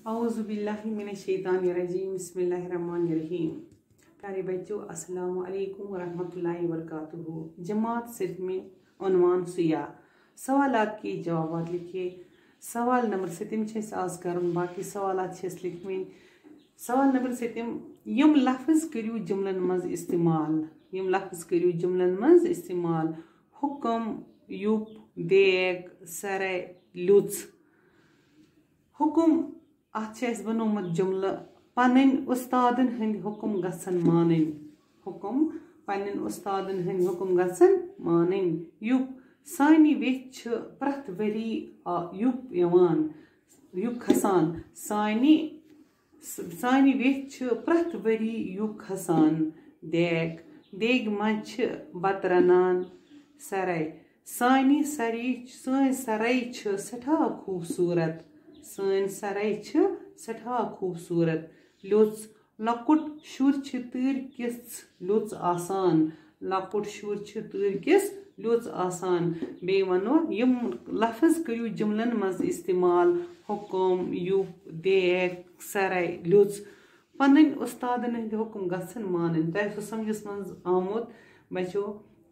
औज़ुबिल्लाहि मिनश्शैतानिर्रजीम बिस्मिल्लाहिर्रहमानिर्रहीम। प्यारे बच्चों, अस्सलामु अलैकुम वरहमतुल्लाहि वबरकातुहू। जमात सिर्फ में उन्वान सुया सवालात के जवाब लिखिए। सवाल नंबर 7 आज कर बाकी सवालात लिखमें। सवाल नंबर 7 यम लफ्ज़ करियो जुमलन मज इस्तेमाल। यम लफ्ज़ करियो जुमलन मज इस्तेमाल। हुक्म, युप, देग, सरे, लुच। हुक्म बनोमत जुमल पन उस्तादन हंद हुक्म गसन मानन। हुक्म पन्न उस्तादन हंद हुक्म गसन मानन। युप सानि वेथ प्रथ वरी युप यवान युप खसान। सानि वेथ प्रथ वरी युप खसान। देग देग मज बत रनान। सराय सानि सराय सठा खूबसूरत। सन सराय सठा खूबसूरत। लुच लकुट शुर तूर किस लुच आसान। लकुट शुर तूर किस लुच आसान। बे वनो यम लफ्ज़ करियो जुमलन मज इस्तेमाल। हुक्म, युप, देग, सराय, लुच पन्न उस्तादन हंद हुक्म गसन मानन। तह समझस मज आमुत बचो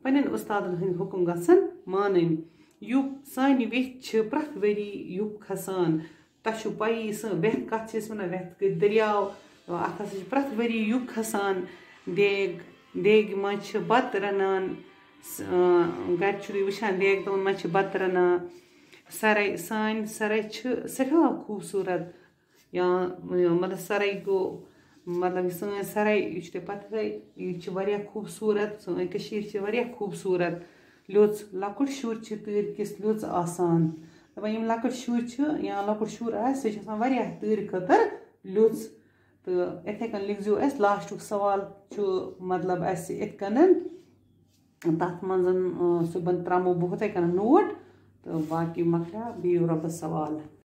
पन्न उस्तादन हंद हुक्म गसन मानन। युप सानि वेथ प्रथ वरी युप खसान। तह पई वेथ कत वन वेथ गई दरियाव अत प्रथ वरी युप खसान। देग देग मज बत रनान। गर वुचान देग तमन मज बत रनान। सराय सान सराय सठा खूबसूरत। या मतलब सराय गो मतलब सन सराय यह पता यह खूबसूरत। सन खूबसूरत। लुच लकुट शुर तूर किस लुच आसान। यम लकुट शुर या लकुट शुर तूर खतर लुच। तो इथे कन लिखो लास्ट सवाल मतलब इथकन तथ मन सुबह त्रमो बहुत नोट। तो बाकी मकला बिहु रब्बस सवाल।